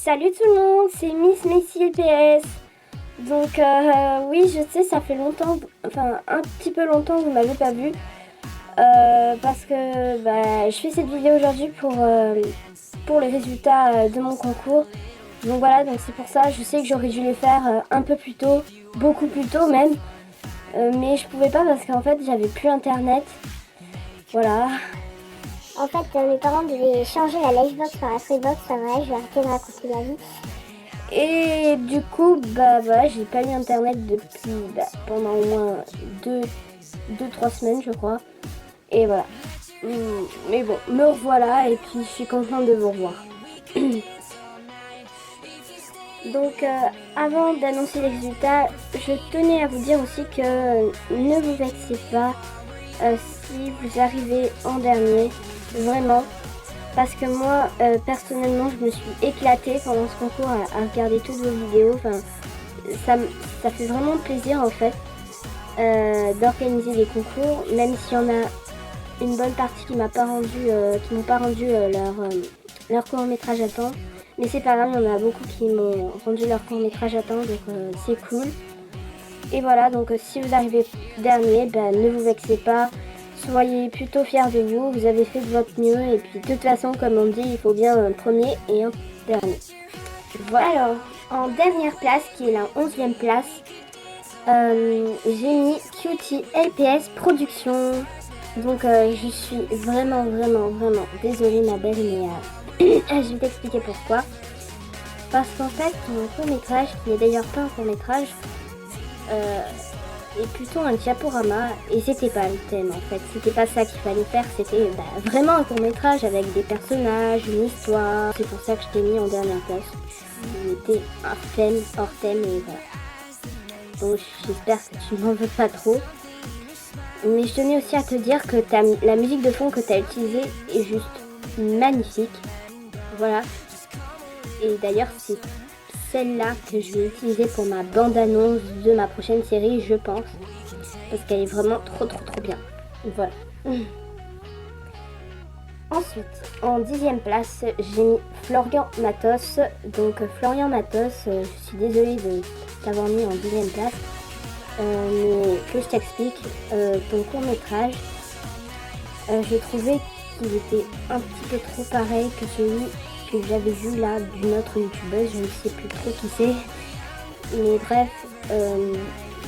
Salut tout le monde, c'est Miss Messi LPS. Donc oui, je sais, ça fait longtemps, enfin un petit peu longtemps que vous m'avez pas vu. Parce que je fais cette vidéo aujourd'hui pour les résultats de mon concours. Donc voilà, donc c'est pour ça, je sais que j'aurais dû les faire un peu plus tôt, beaucoup plus tôt même. Mais je pouvais pas parce qu'en fait j'avais plus internet. Voilà. En fait, mes parents devaient changer la Livebox par la Freebox, ça va, je vais arrêter de raconter la vie. Et du coup, voilà, j'ai pas eu internet depuis pendant au moins 2-3 semaines, je crois. Et voilà. Mais bon, me revoilà et puis je suis contente de vous revoir. Donc, avant d'annoncer les résultats, je tenais à vous dire aussi que ne vous vexez pas si vous arrivez en dernier, vraiment. Parce que moi, personnellement, je me suis éclatée pendant ce concours à regarder toutes vos vidéos. Enfin, ça fait vraiment plaisir en fait d'organiser des concours, même s'il y en a une bonne partie qui m'ont pas rendu leur court-métrage à temps. Mais c'est pas grave, il y en a beaucoup qui m'ont rendu leur court-métrage à temps, donc c'est cool. Et voilà, donc si vous arrivez dernier, ne vous vexez pas. Soyez plutôt fiers de vous, vous avez fait de votre mieux et puis de toute façon comme on dit il faut bien un premier et un dernier. Voilà, alors en dernière place qui est la 11e place, j'ai mis Cutie LPS Production. Donc je suis vraiment désolée ma belle mais je vais t'expliquer pourquoi. Parce qu'en fait mon court métrage, qui n'est d'ailleurs pas un court métrage, est plutôt un diaporama et c'était pas le thème en fait, c'était pas ça qu'il fallait faire, c'était vraiment un court métrage avec des personnages, une histoire, c'est pour ça que je t'ai mis en dernière place. Il était hors thème et voilà. Donc j'espère que tu m'en veux pas trop. Mais je tenais aussi à te dire que la musique de fond que tu as utilisée est juste magnifique. Voilà. Et d'ailleurs c'est celle-là que je vais utiliser pour ma bande-annonce de ma prochaine série, je pense. Parce qu'elle est vraiment trop bien. Voilà. Ensuite, en 10e place, j'ai mis Florian Matos. Donc Florian Matos, je suis désolée de t'avoir mis en 10e place. Mais que je t'explique, ton court-métrage, j'ai trouvé qu'il était un petit peu trop pareil que celui que j'avais vu là d'une autre youtubeuse, je ne sais plus trop qui c'est. Mais bref,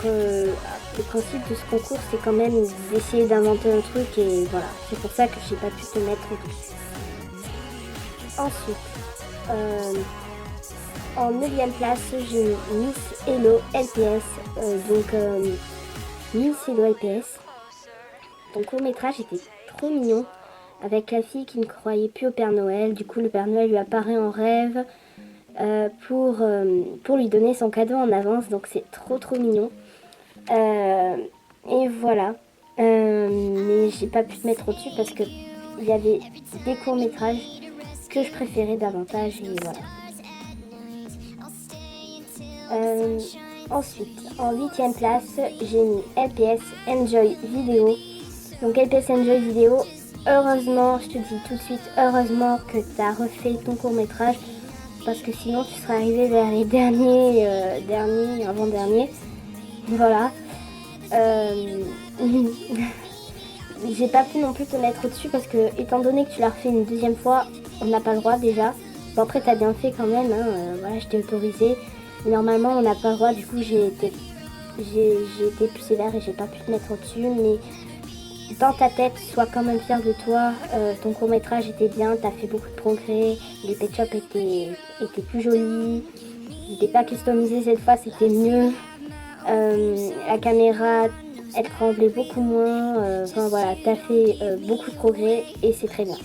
le principe de ce concours c'est quand même d'essayer d'inventer un truc et voilà, c'est pour ça que j'ai pas pu te mettre dessus. Ensuite, en 9e place, j'ai Miss Hello LPS. Miss Hello LPS. Ton court métrage était trop mignon. Avec la fille qui ne croyait plus au Père Noël. Du coup, le Père Noël lui apparaît en rêve pour lui donner son cadeau en avance. Donc, c'est trop mignon. Et voilà. Mais j'ai pas pu te mettre au-dessus parce que il y avait des courts-métrages que je préférais davantage. Et voilà. Ensuite, en 8e place, j'ai mis LPS Enjoy Vidéo. Donc, LPS Enjoy Vidéo. Heureusement, je te dis tout de suite, heureusement que tu as refait ton court-métrage parce que sinon tu serais arrivé vers les derniers, avant-derniers. Voilà. J'ai pas pu non plus te mettre au-dessus parce que, étant donné que tu l'as refait une deuxième fois, on n'a pas le droit déjà. Bon, après, t'as bien fait quand même, hein, voilà, je t'ai autorisé. Mais normalement, on n'a pas le droit, du coup, j'ai été plus sévère et j'ai pas pu te mettre au-dessus. Mais dans ta tête, sois quand même fier de toi. Ton court-métrage était bien, t'as fait beaucoup de progrès. Les pet shops étaient plus jolis. Il n'était pas customisé cette fois, c'était mieux. La caméra, elle tremblait beaucoup moins. Enfin voilà, t'as fait beaucoup de progrès et c'est très bien.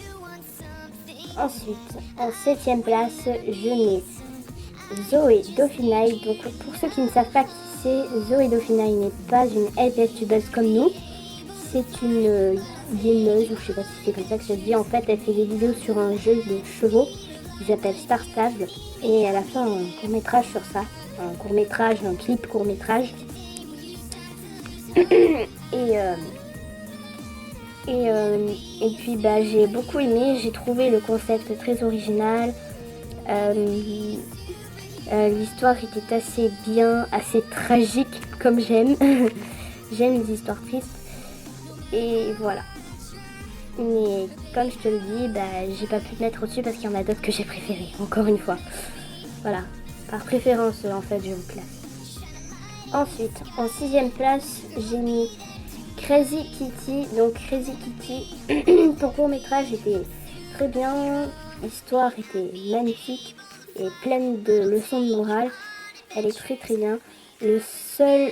Ensuite, en 7e place, je mets Zoé Dauphinay. Donc pour ceux qui ne savent pas qui c'est, Zoé Dauphinay n'est pas une LPS tubeuse comme nous. C'est une gameuse, ou je sais pas si c'est comme ça que ça se dit. En fait, elle fait des vidéos sur un jeu de chevaux qui s'appelle Star Stable. Et elle a fait un court-métrage sur ça. Un clip court-métrage. Et puis j'ai beaucoup aimé, j'ai trouvé le concept très original. L'histoire était assez bien, assez tragique comme j'aime. J'aime les histoires tristes. Et voilà. Mais comme je te le dis, j'ai pas pu te mettre au-dessus parce qu'il y en a d'autres que j'ai préférées, encore une fois. Voilà, par préférence en fait je vous classe. Ensuite, en 6ème place, j'ai mis Crazy Kitty. Donc Crazy Kitty, ton court métrage était très bien, l'histoire était magnifique et pleine de leçons de morale. Elle est très très bien. Le seul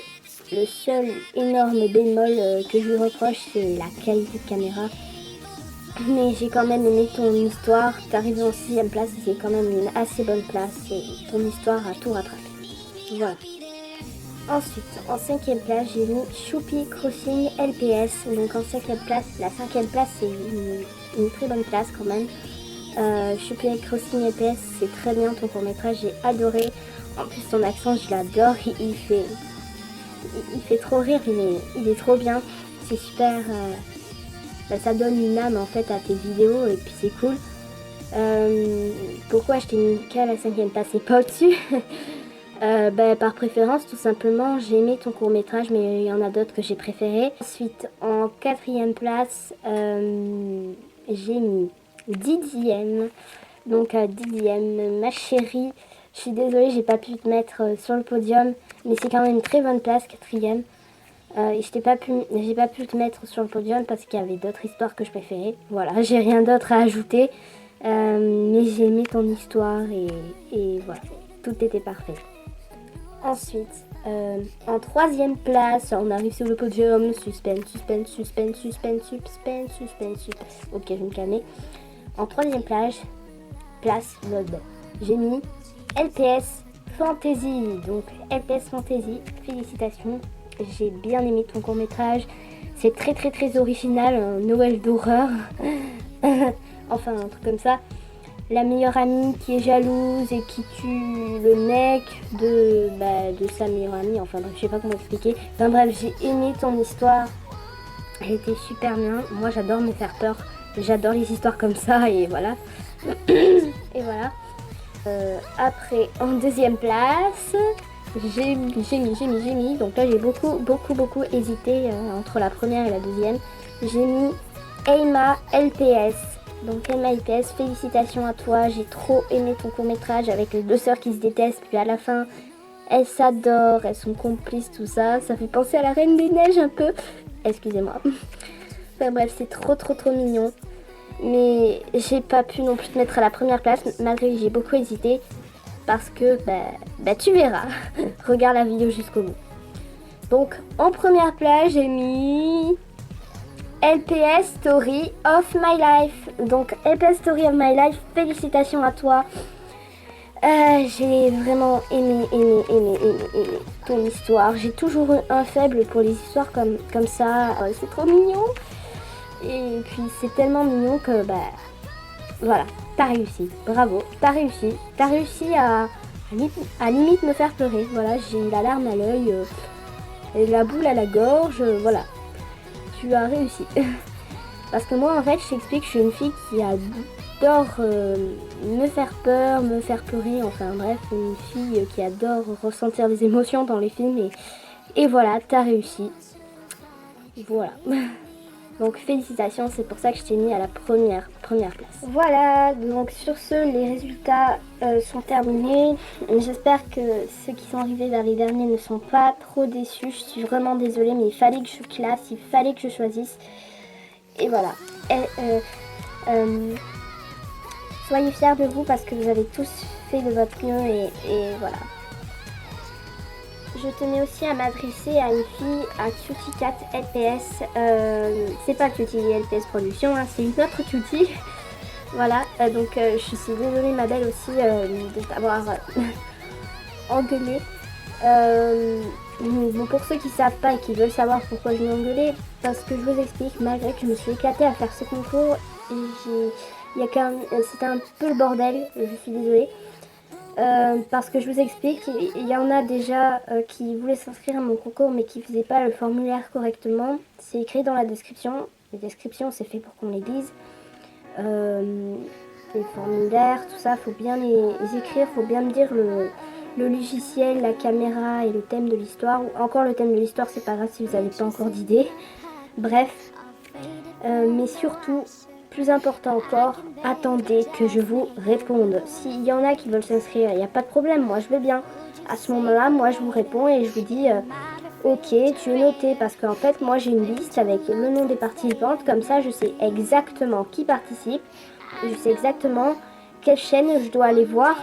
énorme bémol que je lui reproche, c'est la qualité de caméra. Mais j'ai quand même aimé ton histoire. T'es arrivé en 6ème place, c'est quand même une assez bonne place. Et ton histoire a tout rattrapé. Voilà. Ensuite, en 5ème place, j'ai mis Choupi Crossing LPS. Donc en 5ème place, la 5ème place, c'est une très bonne place quand même. Choupi Crossing LPS, c'est très bien ton court métrage, j'ai adoré. En plus, ton accent, je l'adore. Il fait trop rire, il est trop bien. C'est super. Ça donne une âme en fait à tes vidéos et puis c'est cool. Pourquoi je t'ai mis qu'à la 5ème place et pas au-dessus? Par préférence, tout simplement, j'ai aimé ton court métrage, mais il y en a d'autres que j'ai préférés. Ensuite, en 4ème place, j'ai mis Didième. Donc Didième, ma chérie, je suis désolée, j'ai pas pu te mettre sur le podium, mais c'est quand même une très bonne place, 4ème. Et j'ai pas pu te mettre sur le podium parce qu'il y avait d'autres histoires que je préférais. Voilà, j'ai rien d'autre à ajouter. Mais j'ai aimé ton histoire et voilà, tout était parfait. Ensuite, en 3ème place, on arrive sur le podium. Suspense. Ok, je vais me calmer. En 3ème place, j'ai mis LPS Fantasy. Donc LPS Fantasy, félicitations. J'ai bien aimé ton court métrage. C'est très très très original, un Noël d'horreur. Enfin un truc comme ça. La meilleure amie qui est jalouse et qui tue le mec de sa meilleure amie. Enfin bref, je sais pas comment expliquer. Enfin bref, j'ai aimé ton histoire. Elle était super bien. Moi j'adore me faire peur. J'adore les histoires comme ça et voilà. Et voilà. Après, en 2ème place, j'ai mis. Donc là, j'ai beaucoup hésité entre la première et la 2ème. J'ai mis Emma LPS. Donc Emma LPS, félicitations à toi. J'ai trop aimé ton court métrage avec les deux sœurs qui se détestent. Puis à la fin, elles s'adorent, elles sont complices, tout ça. Ça fait penser à la Reine des Neiges un peu. Excusez-moi. Enfin bref, c'est trop mignon. Mais j'ai pas pu non plus te mettre à la première place, malgré que j'ai beaucoup hésité. Parce que, tu verras. Regarde la vidéo jusqu'au bout. Donc, en première place, j'ai mis LPS Story of My Life. Donc, LPS Story of My Life, félicitations à toi. J'ai vraiment aimé ton histoire. J'ai toujours eu un faible pour les histoires comme ça. C'est trop mignon. Et puis c'est tellement mignon que voilà, t'as réussi, bravo, t'as réussi à limite me faire pleurer. Voilà, j'ai eu la larme à l'œil et la boule à la gorge, voilà, tu as réussi. Parce que moi en fait, je t'explique, je suis une fille qui adore me faire peur, me faire pleurer, enfin bref, une fille qui adore ressentir des émotions dans les films et voilà, t'as réussi. Voilà. Donc félicitations, c'est pour ça que je t'ai mis à la première place. Voilà, donc sur ce, les résultats sont terminés. J'espère que ceux qui sont arrivés vers les derniers ne sont pas trop déçus. Je suis vraiment désolée, mais il fallait que je classe, il fallait que je choisisse. Et voilà. Soyez fiers de vous parce que vous avez tous fait de votre mieux et voilà. Je tenais aussi à m'adresser à une fille, à Cutie Cat LPS. C'est pas Cutie LPS Production, hein, c'est une autre Cutie. Voilà, donc je suis désolée ma belle aussi de t'avoir engueulée. Bon, pour ceux qui savent pas et qui veulent savoir pourquoi je m'ai engueulée, parce que je vous explique, malgré que je me suis éclatée à faire ce concours, c'était un peu le bordel, je suis désolée. Parce que je vous explique, il y en a déjà qui voulaient s'inscrire à mon concours mais qui ne faisaient pas le formulaire correctement. C'est écrit dans la description. La description, c'est fait pour qu'on les lise. les formulaires, tout ça, faut bien les écrire, faut bien me dire le logiciel, la caméra et le thème de l'histoire. Ou encore le thème de l'histoire, c'est pas grave si vous n'avez pas encore d'idée. Bref, mais surtout, plus important encore, attendez que je vous réponde. S'il y en a qui veulent s'inscrire, il n'y a pas de problème, moi je vais bien. À ce moment-là, moi je vous réponds et je vous dis ok, tu es noté, parce qu'en fait moi j'ai une liste avec le nom des participantes, comme ça je sais exactement qui participe, je sais exactement quelle chaîne je dois aller voir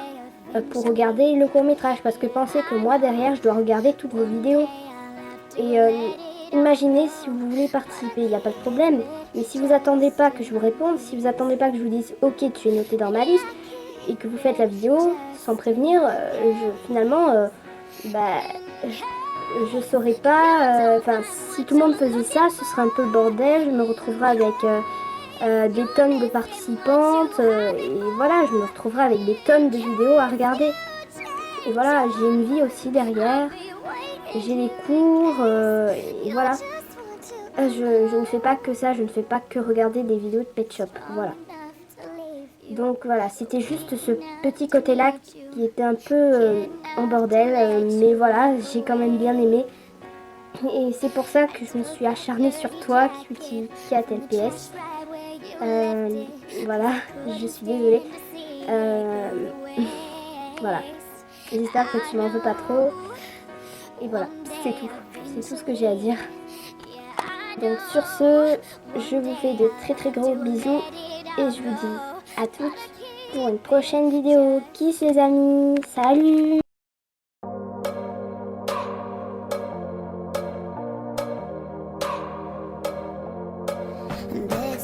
pour regarder le court-métrage, parce que pensez que moi derrière je dois regarder toutes vos vidéos. Et imaginez si vous voulez participer, il n'y a pas de problème. Mais si vous attendez pas que je vous réponde, si vous attendez pas que je vous dise ok, tu es noté dans ma liste, et que vous faites la vidéo sans prévenir, finalement, je saurais pas. Enfin, si tout le monde faisait ça, ce serait un peu le bordel. Je me retrouverais avec des tonnes de participantes, et voilà, je me retrouverai avec des tonnes de vidéos à regarder. Et voilà, j'ai une vie aussi derrière. J'ai les cours, et voilà. Je ne fais pas que ça, je ne fais pas que regarder des vidéos de Pet Shop, voilà. Donc voilà, c'était juste ce petit côté-là qui était un peu en bordel, mais voilà, j'ai quand même bien aimé. Et c'est pour ça que je me suis acharnée sur toi qui a tel PS. Voilà, je suis désolée. Voilà, j'espère que tu m'en veux pas trop. Et voilà, c'est tout. C'est tout ce que j'ai à dire. Donc sur ce, je vous fais de très très gros bisous et je vous dis à toutes pour une prochaine vidéo. Kiss les amis, salut! Bed